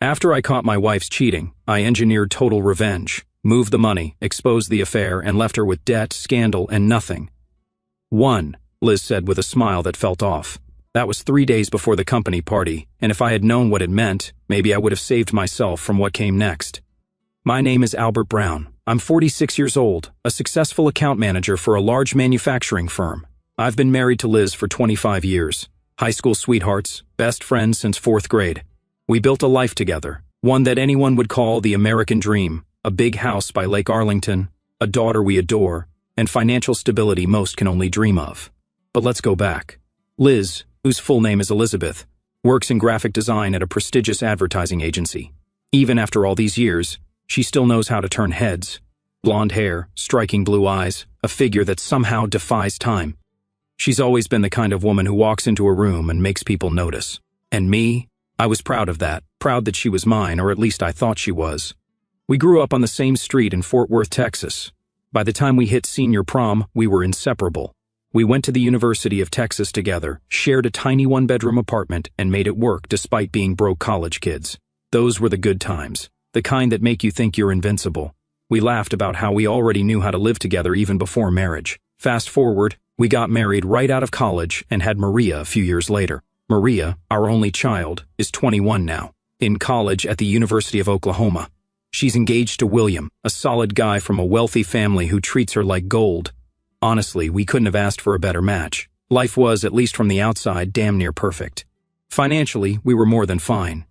After I caught my wife's cheating, I engineered total revenge, moved the money, exposed the affair, and left her with debt, scandal, and nothing. One, Liz said with a smile that felt off. That was 3 days before the company party, and if I had known what it meant, maybe I would have saved myself from what came next. My name is Albert Brown. I'm 46 years old, a successful account manager for a large manufacturing firm. I've been married to Liz for 25 years. High school sweethearts, best friends since 4th grade. We built a life together, one that anyone would call the American dream, a big house by Lake Arlington, a daughter we adore, and financial stability most can only dream of. But let's go back. Liz, whose full name is Elizabeth, works in graphic design at a prestigious advertising agency. Even after all these years, she still knows how to turn heads. Blonde hair, striking blue eyes, a figure that somehow defies time. She's always been the kind of woman who walks into a room and makes people notice. And me? I was proud of that, proud that she was mine, or at least I thought she was. We grew up on the same street in Fort Worth, Texas. By the time we hit senior prom, we were inseparable. We went to the University of Texas together, shared a tiny one-bedroom apartment, and made it work despite being broke college kids. Those were the good times, the kind that make you think you're invincible. We laughed about how we already knew how to live together even before marriage. Fast forward, we got married right out of college and had Maria a few years later. Maria, our only child, is 21 now, in college at the University of Oklahoma. She's engaged to William, a solid guy from a wealthy family who treats her like gold. Honestly, we couldn't have asked for a better match. Life was, at least from the outside, damn near perfect. Financially, we were more than fine.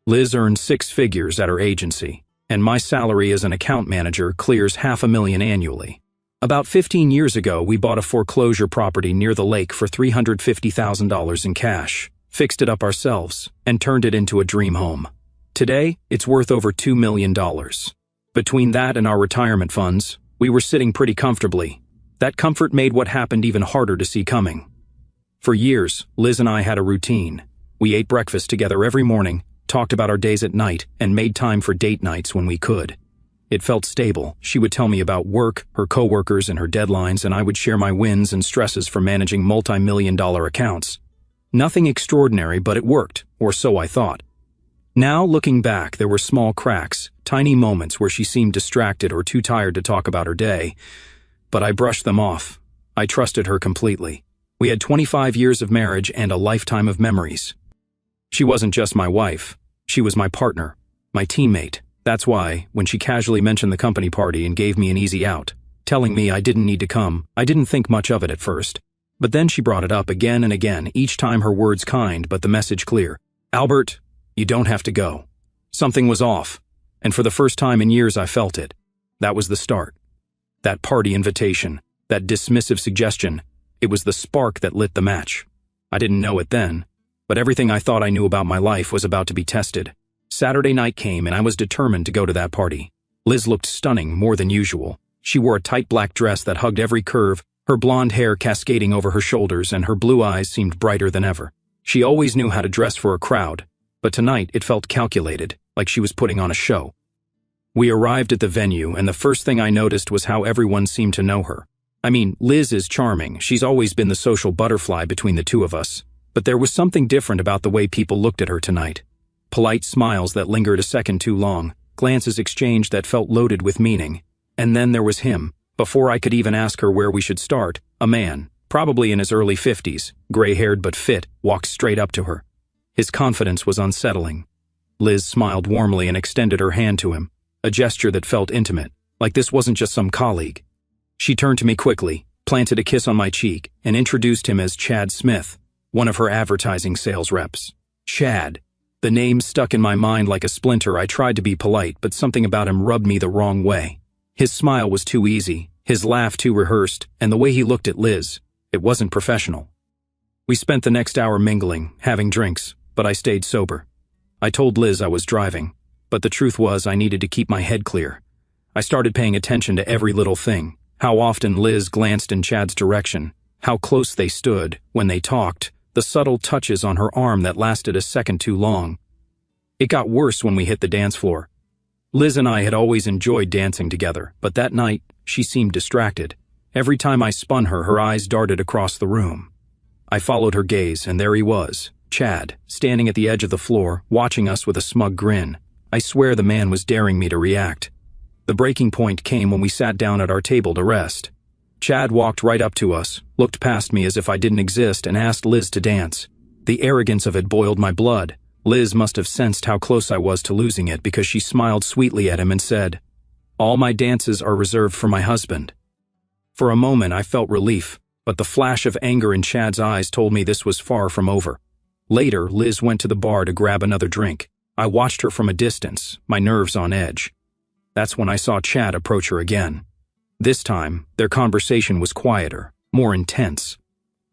Liz earned 6 figures at her agency, and my salary as an account manager clears $500,000 annually. About 15 years ago, we bought a foreclosure property near the lake for $350,000 in cash, fixed it up ourselves, and turned it into a dream home. Today, it's worth over $2 million. Between that and our retirement funds, we were sitting pretty comfortably. That comfort made what happened even harder to see coming. For years, Liz and I had a routine. We ate breakfast together every morning, talked about our days at night, and made time for date nights when we could. It felt stable. She would tell me about work, her coworkers, and her deadlines, and I would share my wins and stresses from managing multi-million-dollar accounts. Nothing extraordinary, but it worked, or so I thought. Now, looking back, there were small cracks, tiny moments where she seemed distracted or too tired to talk about her day. But I brushed them off. I trusted her completely. We had 25 years of marriage and a lifetime of memories. She wasn't just my wife. She was my partner, my teammate. That's why, when she casually mentioned the company party and gave me an easy out, telling me I didn't need to come, I didn't think much of it at first. But then she brought it up again and again, each time her words kind but the message clear. Albert, you don't have to go. Something was off, and for the first time in years I felt it. That was the start. That party invitation, that dismissive suggestion, it was the spark that lit the match. I didn't know it then, but everything I thought I knew about my life was about to be tested. Saturday night came and I was determined to go to that party. Liz looked stunning, more than usual. She wore a tight black dress that hugged every curve, her blonde hair cascading over her shoulders, and her blue eyes seemed brighter than ever. She always knew how to dress for a crowd, but tonight it felt calculated, like she was putting on a show. We arrived at the venue, and the first thing I noticed was how everyone seemed to know her. I mean, Liz is charming. She's always been the social butterfly between the two of us. But there was something different about the way people looked at her tonight. Polite smiles that lingered a second too long, glances exchanged that felt loaded with meaning. And then there was him. Before I could even ask her where we should start, a man, probably in his early 50s, gray-haired but fit, walked straight up to her. His confidence was unsettling. Liz smiled warmly and extended her hand to him, a gesture that felt intimate, like this wasn't just some colleague. She turned to me quickly, planted a kiss on my cheek, and introduced him as Chad Smith, one of her advertising sales reps. Chad. The name stuck in my mind like a splinter. I tried to be polite, but something about him rubbed me the wrong way. His smile was too easy, his laugh too rehearsed, and the way he looked at Liz, it wasn't professional. We spent the next hour mingling, having drinks, but I stayed sober. I told Liz I was driving, but the truth was I needed to keep my head clear. I started paying attention to every little thing, how often Liz glanced in Chad's direction, how close they stood when they talked, the subtle touches on her arm that lasted a second too long. It got worse when we hit the dance floor. Liz and I had always enjoyed dancing together, but that night, she seemed distracted. Every time I spun her, her eyes darted across the room. I followed her gaze, and there he was, Chad, standing at the edge of the floor, watching us with a smug grin. I swear the man was daring me to react. The breaking point came when we sat down at our table to rest. Chad walked right up to us, looked past me as if I didn't exist, and asked Liz to dance. The arrogance of it boiled my blood. Liz must have sensed how close I was to losing it because she smiled sweetly at him and said, "All my dances are reserved for my husband." For a moment I felt relief, but the flash of anger in Chad's eyes told me this was far from over. Later, Liz went to the bar to grab another drink. I watched her from a distance, my nerves on edge. That's when I saw Chad approach her again. This time, their conversation was quieter, more intense.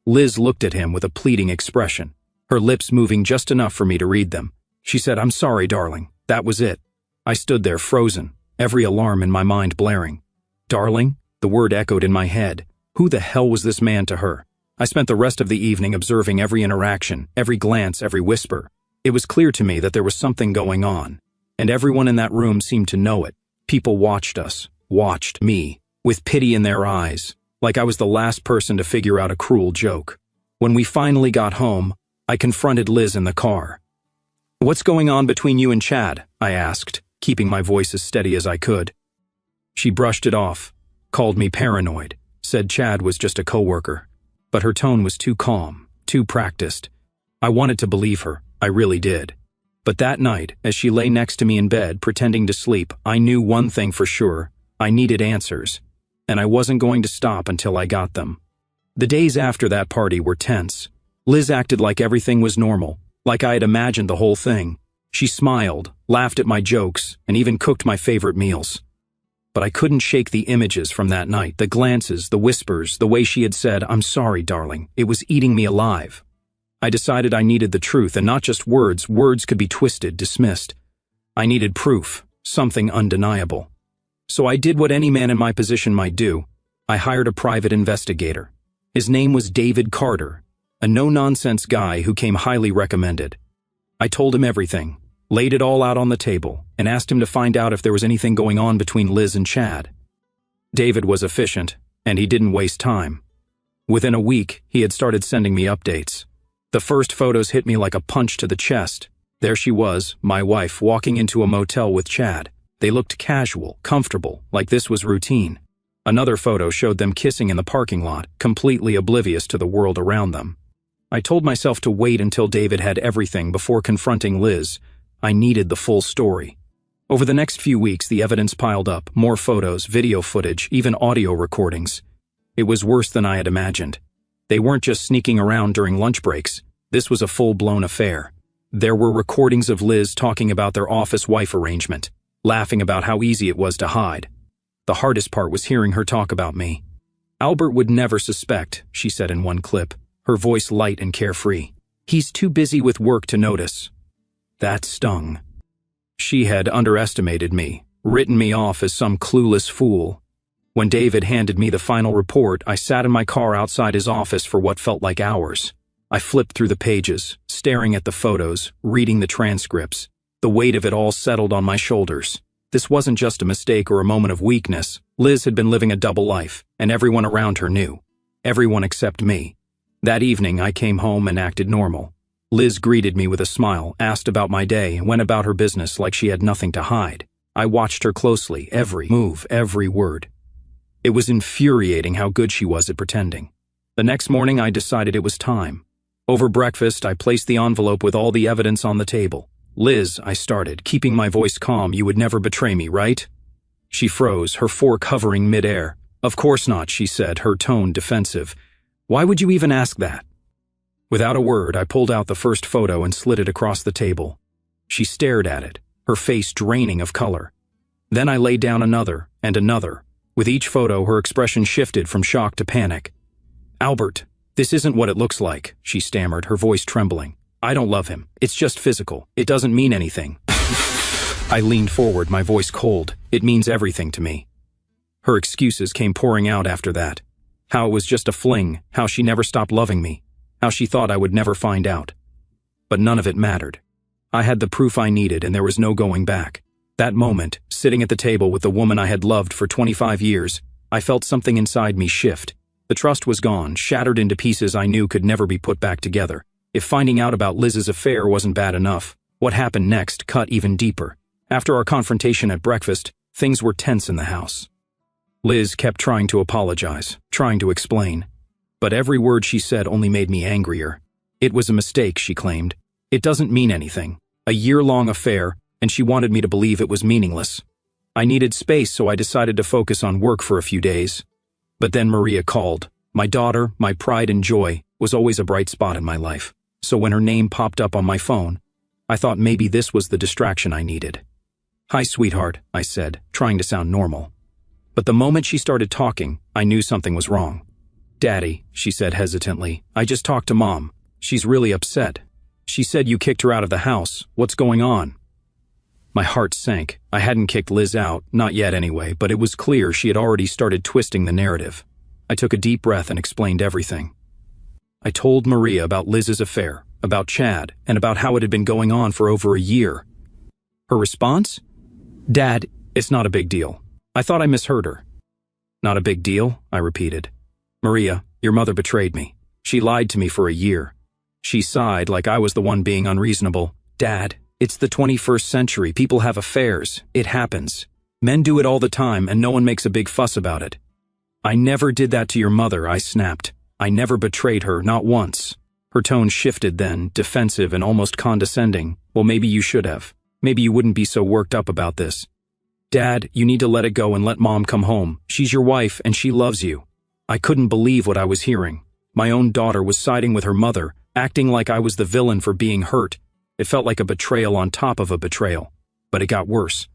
Liz looked at him with a pleading expression, her lips moving just enough for me to read them. She said, "I'm sorry, darling." That was it. I stood there frozen, every alarm in my mind blaring. Darling? The word echoed in my head. Who the hell was this man to her? I spent the rest of the evening observing every interaction, every glance, every whisper. It was clear to me that there was something going on, and everyone in that room seemed to know it. People watched us, watched me, with pity in their eyes, like I was the last person to figure out a cruel joke. When we finally got home, I confronted Liz in the car. "What's going on between you and Chad?" I asked, keeping my voice as steady as I could. She brushed it off, called me paranoid, said Chad was just a coworker. But her tone was too calm, too practiced. I wanted to believe her, I really did. But that night, as she lay next to me in bed, pretending to sleep, I knew one thing for sure. I needed answers. And I wasn't going to stop until I got them. The days after that party were tense. Liz acted like everything was normal, like I had imagined the whole thing. She smiled, laughed at my jokes, and even cooked my favorite meals. But I couldn't shake the images from that night, the glances, the whispers, the way she had said, "I'm sorry, darling." It was eating me alive. I decided I needed the truth, and not just words. Words could be twisted, dismissed. I needed proof, something undeniable. So I did what any man in my position might do. I hired a private investigator. His name was David Carter, a no-nonsense guy who came highly recommended. I told him everything, laid it all out on the table, and asked him to find out if there was anything going on between Liz and Chad. David was efficient, and he didn't waste time. Within a week, he had started sending me updates. The first photos hit me like a punch to the chest. There she was, my wife, walking into a motel with Chad. They looked casual, comfortable, like this was routine. Another photo showed them kissing in the parking lot, completely oblivious to the world around them. I told myself to wait until David had everything before confronting Liz. I needed the full story. Over the next few weeks, the evidence piled up, more photos, video footage, even audio recordings. It was worse than I had imagined. They weren't just sneaking around during lunch breaks. This was a full-blown affair. There were recordings of Liz talking about their office-wife arrangement, laughing about how easy it was to hide. The hardest part was hearing her talk about me. "Albert would never suspect," she said in one clip, her voice light and carefree. "He's too busy with work to notice." That stung. She had underestimated me, written me off as some clueless fool. When David handed me the final report, I sat in my car outside his office for what felt like hours. I flipped through the pages, staring at the photos, reading the transcripts. The weight of it all settled on my shoulders. This wasn't just a mistake or a moment of weakness. Liz had been living a double life, and everyone around her knew. Everyone except me. That evening, I came home and acted normal. Liz greeted me with a smile, asked about my day, and went about her business like she had nothing to hide. I watched her closely, every move, every word. It was infuriating how good she was at pretending. The next morning, I decided it was time. Over breakfast, I placed the envelope with all the evidence on the table. "Liz," I started, keeping my voice calm, "you would never betray me, right?" She froze, her fork hovering mid-air. "Of course not," she said, her tone defensive. "Why would you even ask that?" Without a word, I pulled out the first photo and slid it across the table. She stared at it, her face draining of color. Then I laid down another and another. With each photo, her expression shifted from shock to panic. "Albert, this isn't what it looks like," she stammered, her voice trembling. "I don't love him. It's just physical. It doesn't mean anything." I leaned forward, my voice cold. "It means everything to me." Her excuses came pouring out after that. How it was just a fling, how she never stopped loving me, how she thought I would never find out. But none of it mattered. I had the proof I needed, and there was no going back. That moment, sitting at the table with the woman I had loved for 25 years, I felt something inside me shift. The trust was gone, shattered into pieces I knew could never be put back together. If finding out about Liz's affair wasn't bad enough, what happened next cut even deeper. After our confrontation at breakfast, things were tense in the house. Liz kept trying to apologize, trying to explain. But every word she said only made me angrier. It was a mistake, she claimed. It doesn't mean anything. A year-long affair, and she wanted me to believe it was meaningless. I needed space, so I decided to focus on work for a few days. But then Maria called. My daughter, my pride and joy, was always a bright spot in my life. So when her name popped up on my phone, I thought maybe this was the distraction I needed. "Hi, sweetheart," I said, trying to sound normal. But the moment she started talking, I knew something was wrong. "Daddy," she said hesitantly, "I just talked to Mom. She's really upset. She said you kicked her out of the house. What's going on?" My heart sank. I hadn't kicked Liz out, not yet anyway, but it was clear she had already started twisting the narrative. I took a deep breath and explained everything. I told Maria about Liz's affair, about Chad, and about how it had been going on for over a year. Her response? "Dad, it's not a big deal. I thought I misheard her." "Not a big deal?" I repeated. "Maria, your mother betrayed me. She lied to me for a year." She sighed like I was the one being unreasonable. "Dad, it's the 21st century. People have affairs. It happens. Men do it all the time, and no one makes a big fuss about it." "I never did that to your mother," I snapped. "I never betrayed her, not once." Her tone shifted then, defensive and almost condescending. "Well, maybe you should have. Maybe you wouldn't be so worked up about this. Dad, you need to let it go and let Mom come home. She's your wife, and she loves you." I couldn't believe what I was hearing. My own daughter was siding with her mother, acting like I was the villain for being hurt. It felt like a betrayal on top of a betrayal. But it got worse.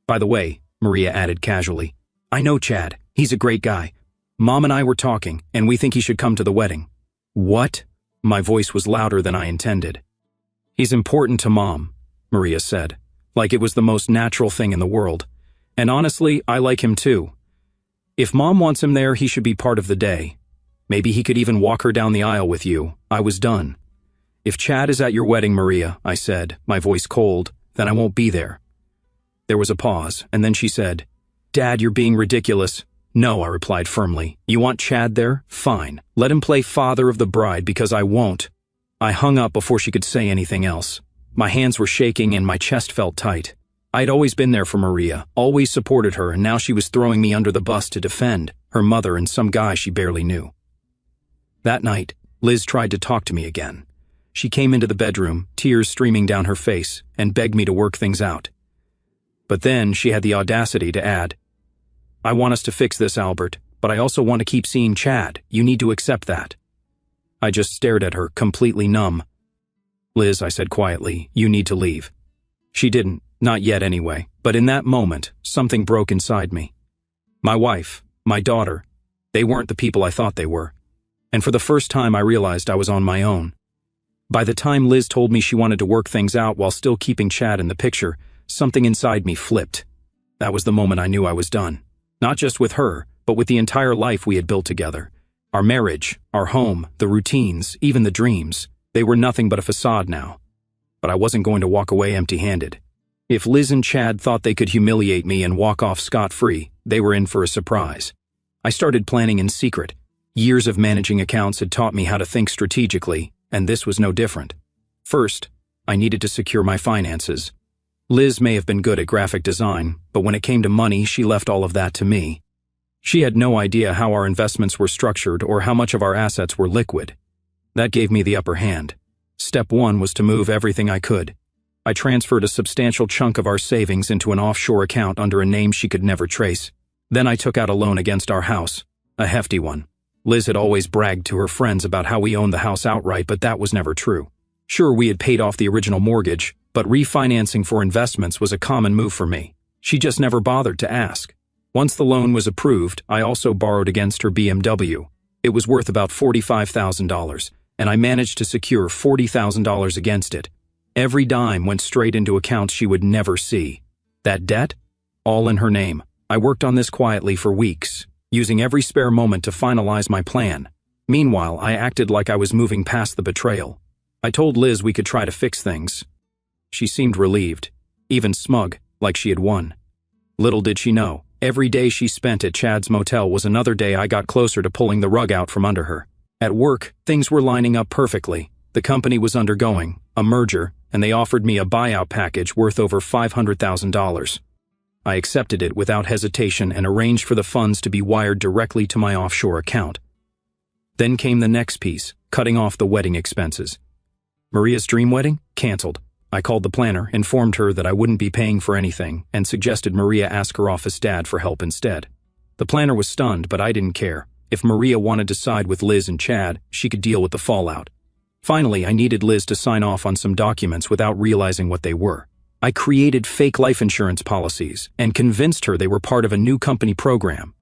"By the way," Maria added casually, "I know Chad. He's a great guy. Mom and I were talking, and we think he should come to the wedding." "What?" My voice was louder than I intended. "He's important to Mom," Maria said, like it was the most natural thing in the world. "And honestly, I like him too. If Mom wants him there, he should be part of the day. Maybe he could even walk her down the aisle with you." I was done. "If Chad is at your wedding, Maria," I said, my voice cold, "then I won't be there." There was a pause, and then she said, "Dad, you're being ridiculous." "No," I replied firmly. "You want Chad there? Fine. Let him play father of the bride, because I won't." I hung up before she could say anything else. My hands were shaking and my chest felt tight. I'd always been there for Maria, always supported her, and now she was throwing me under the bus to defend her mother and some guy she barely knew. That night, Liz tried to talk to me again. She came into the bedroom, tears streaming down her face, and begged me to work things out. But then she had the audacity to add, "I want us to fix this, Albert, but I also want to keep seeing Chad. You need to accept that." I just stared at her, completely numb. "Liz," I said quietly, "you need to leave." She didn't, not yet anyway, but in that moment, something broke inside me. My wife, my daughter, they weren't the people I thought they were. And for the first time I realized I was on my own. By the time Liz told me she wanted to work things out while still keeping Chad in the picture, something inside me flipped. That was the moment I knew I was done. Not just with her, but with the entire life we had built together. Our marriage, our home, the routines, even the dreams, they were nothing but a facade now. But I wasn't going to walk away empty-handed. If Liz and Chad thought they could humiliate me and walk off scot-free, they were in for a surprise. I started planning in secret. Years of managing accounts had taught me how to think strategically, and this was no different. First, I needed to secure my finances. Liz may have been good at graphic design, but when it came to money, she left all of that to me. She had no idea how our investments were structured or how much of our assets were liquid. That gave me the upper hand. Step one was to move everything I could. I transferred a substantial chunk of our savings into an offshore account under a name she could never trace. Then I took out a loan against our house, a hefty one. Liz had always bragged to her friends about how we owned the house outright, but that was never true. Sure, we had paid off the original mortgage, but refinancing for investments was a common move for me. She just never bothered to ask. Once the loan was approved, I also borrowed against her BMW. It was worth about $45,000, and I managed to secure $40,000 against it. Every dime went straight into accounts she would never see. That debt? All in her name. I worked on this quietly for weeks, using every spare moment to finalize my plan. Meanwhile, I acted like I was moving past the betrayal. I told Liz we could try to fix things. She seemed relieved, even smug, like she had won. Little did she know, every day she spent at Chad's motel was another day I got closer to pulling the rug out from under her. At work, things were lining up perfectly. The company was undergoing a merger, and they offered me a buyout package worth over $500,000. I accepted it without hesitation and arranged for the funds to be wired directly to my offshore account. Then came the next piece, cutting off the wedding expenses. Maria's dream wedding? Canceled. I called the planner, informed her that I wouldn't be paying for anything, and suggested Maria ask her office dad for help instead. The planner was stunned, but I didn't care. If Maria wanted to side with Liz and Chad, she could deal with the fallout. Finally, I needed Liz to sign off on some documents without realizing what they were. I created fake life insurance policies and convinced her they were part of a new company program.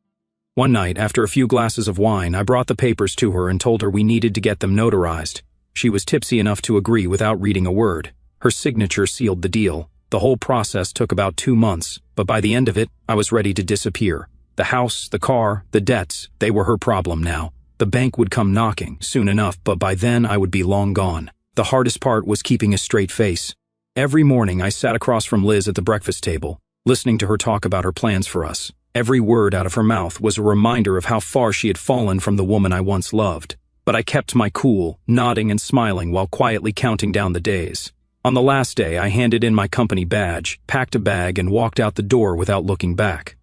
One night, after a few glasses of wine, I brought the papers to her and told her we needed to get them notarized. She was tipsy enough to agree without reading a word. Her signature sealed the deal. The whole process took about 2 months, but by the end of it, I was ready to disappear. The house, the car, the debts, they were her problem now. The bank would come knocking soon enough, but by then I would be long gone. The hardest part was keeping a straight face. Every morning I sat across from Liz at the breakfast table, listening to her talk about her plans for us. Every word out of her mouth was a reminder of how far she had fallen from the woman I once loved. But I kept my cool, nodding and smiling while quietly counting down the days. On the last day, I handed in my company badge, packed a bag, and walked out the door without looking back.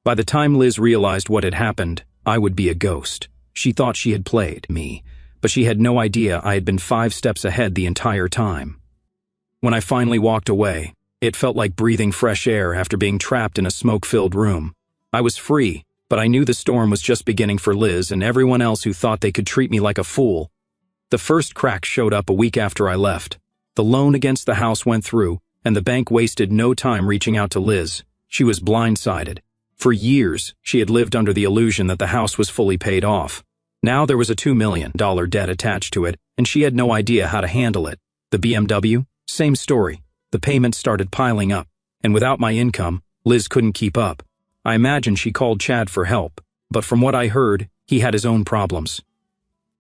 By the time Liz realized what had happened, I would be a ghost. She thought she had played me, but she had no idea I had been 5 steps ahead the entire time. When I finally walked away, it felt like breathing fresh air after being trapped in a smoke-filled room. I was free, but I knew the storm was just beginning for Liz and everyone else who thought they could treat me like a fool. The first crack showed up a week after I left. The loan against the house went through, and the bank wasted no time reaching out to Liz. She was blindsided. For years, she had lived under the illusion that the house was fully paid off. Now there was a $2 million debt attached to it, and she had no idea how to handle it. The BMW? Same story. The payments started piling up, and without my income, Liz couldn't keep up. I imagine she called Chad for help, but from what I heard, he had his own problems.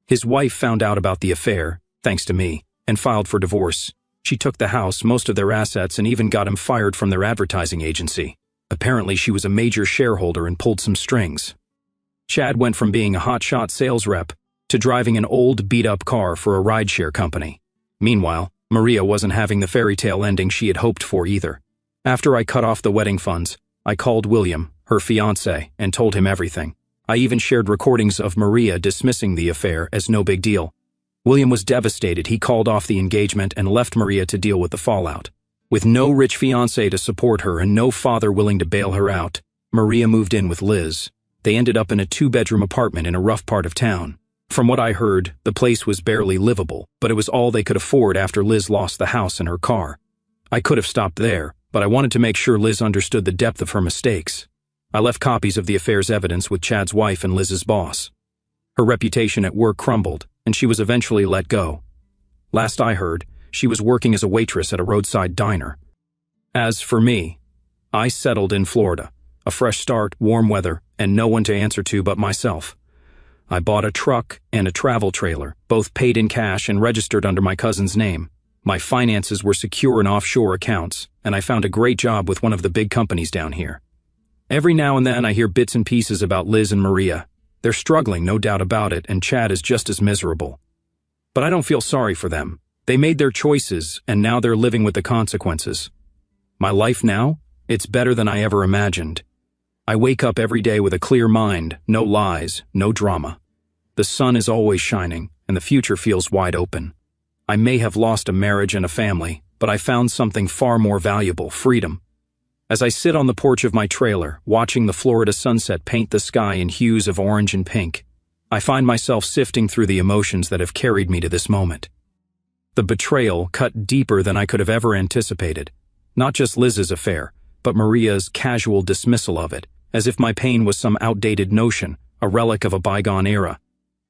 His wife found out about the affair, thanks to me, and filed for divorce. She took the house, most of their assets, and even got him fired from their advertising agency. Apparently, she was a major shareholder and pulled some strings. Chad went from being a hotshot sales rep to driving an old, beat-up car for a rideshare company. Meanwhile, Maria wasn't having the fairy tale ending she had hoped for either. After I cut off the wedding funds, I called William, her fiancé, and told him everything. I even shared recordings of Maria dismissing the affair as no big deal. William was devastated. He called off the engagement and left Maria to deal with the fallout. With no rich fiancé to support her and no father willing to bail her out, Maria moved in with Liz. They ended up in a 2-bedroom apartment in a rough part of town. From what I heard, the place was barely livable, but it was all they could afford after Liz lost the house and her car. I could have stopped there, but I wanted to make sure Liz understood the depth of her mistakes. I left copies of the affair's evidence with Chad's wife and Liz's boss. Her reputation at work crumbled, and she was eventually let go. Last I heard, she was working as a waitress at a roadside diner. As for me, I settled in Florida. A fresh start, warm weather, and no one to answer to but myself. I bought a truck and a travel trailer, both paid in cash and registered under my cousin's name. My finances were secure in offshore accounts, and I found a great job with one of the big companies down here. Every now and then I hear bits and pieces about Liz and Maria. They're struggling, no doubt about it, and Chad is just as miserable. But I don't feel sorry for them. They made their choices, and now they're living with the consequences. My life now? It's better than I ever imagined. I wake up every day with a clear mind, no lies, no drama. The sun is always shining, and the future feels wide open. I may have lost a marriage and a family, but I found something far more valuable, freedom. As I sit on the porch of my trailer, watching the Florida sunset paint the sky in hues of orange and pink, I find myself sifting through the emotions that have carried me to this moment. The betrayal cut deeper than I could have ever anticipated. Not just Liz's affair, but Maria's casual dismissal of it, as if my pain was some outdated notion, a relic of a bygone era.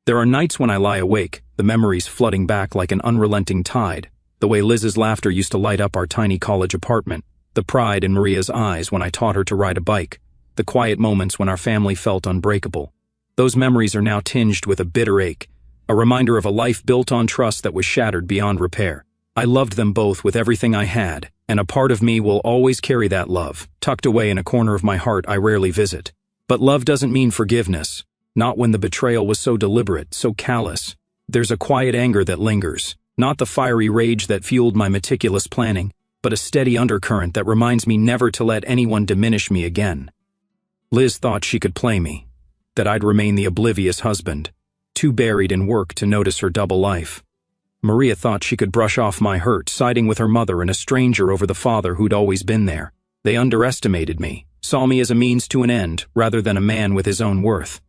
There are nights when I lie awake, the memories flooding back like an unrelenting tide, the way Liz's laughter used to light up our tiny college apartment, the pride in Maria's eyes when I taught her to ride a bike, the quiet moments when our family felt unbreakable. Those memories are now tinged with a bitter ache, a reminder of a life built on trust that was shattered beyond repair. I loved them both with everything I had, and a part of me will always carry that love, tucked away in a corner of my heart I rarely visit. But love doesn't mean forgiveness, not when the betrayal was so deliberate, so callous. There's a quiet anger that lingers, not the fiery rage that fueled my meticulous planning, but a steady undercurrent that reminds me never to let anyone diminish me again. Liz thought she could play me, that I'd remain the oblivious husband, too buried in work to notice her double life. Maria thought she could brush off my hurt, siding with her mother and a stranger over the father who'd always been there. They underestimated me, saw me as a means to an end rather than a man with his own worth.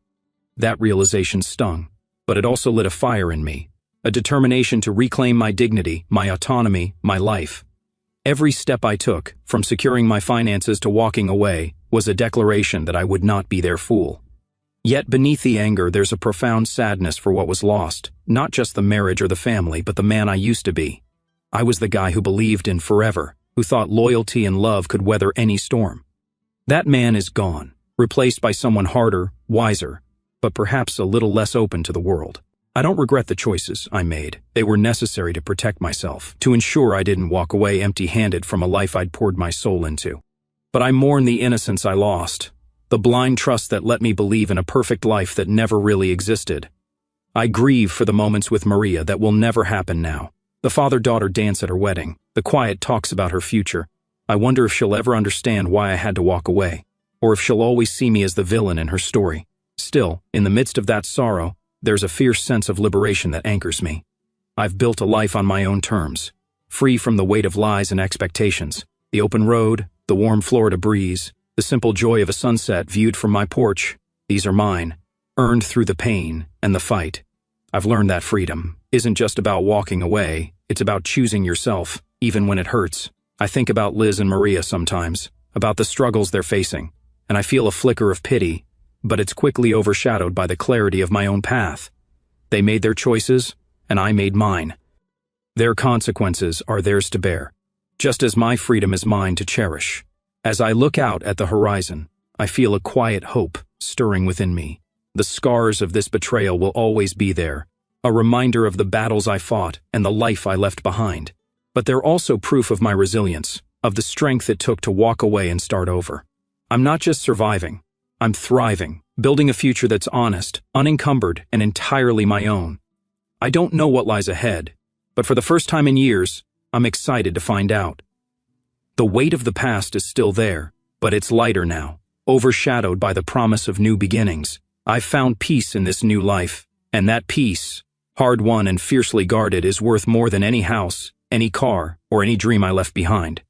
That realization stung, but it also lit a fire in me, a determination to reclaim my dignity, my autonomy, my life. Every step I took, from securing my finances to walking away, was a declaration that I would not be their fool. Yet beneath the anger there's a profound sadness for what was lost, not just the marriage or the family, but the man I used to be. I was the guy who believed in forever, who thought loyalty and love could weather any storm. That man is gone, replaced by someone harder, wiser, but perhaps a little less open to the world. I don't regret the choices I made. They were necessary to protect myself, to ensure I didn't walk away empty-handed from a life I'd poured my soul into. But I mourn the innocence I lost, the blind trust that let me believe in a perfect life that never really existed. I grieve for the moments with Maria that will never happen now. The father-daughter dance at her wedding, the quiet talks about her future. I wonder if she'll ever understand why I had to walk away, or if she'll always see me as the villain in her story. Still, in the midst of that sorrow, there's a fierce sense of liberation that anchors me. I've built a life on my own terms, free from the weight of lies and expectations. The open road, the warm Florida breeze, the simple joy of a sunset viewed from my porch, these are mine, earned through the pain and the fight. I've learned that freedom isn't just about walking away, it's about choosing yourself, even when it hurts. I think about Liz and Maria sometimes, about the struggles they're facing, and I feel a flicker of pity, but it's quickly overshadowed by the clarity of my own path. They made their choices, and I made mine. Their consequences are theirs to bear, just as my freedom is mine to cherish. As I look out at the horizon, I feel a quiet hope stirring within me. The scars of this betrayal will always be there, a reminder of the battles I fought and the life I left behind. But they're also proof of my resilience, of the strength it took to walk away and start over. I'm not just surviving, I'm thriving, building a future that's honest, unencumbered, and entirely my own. I don't know what lies ahead, but for the first time in years, I'm excited to find out. The weight of the past is still there, but it's lighter now, overshadowed by the promise of new beginnings. I've found peace in this new life, and that peace, hard-won and fiercely guarded, is worth more than any house, any car, or any dream I left behind.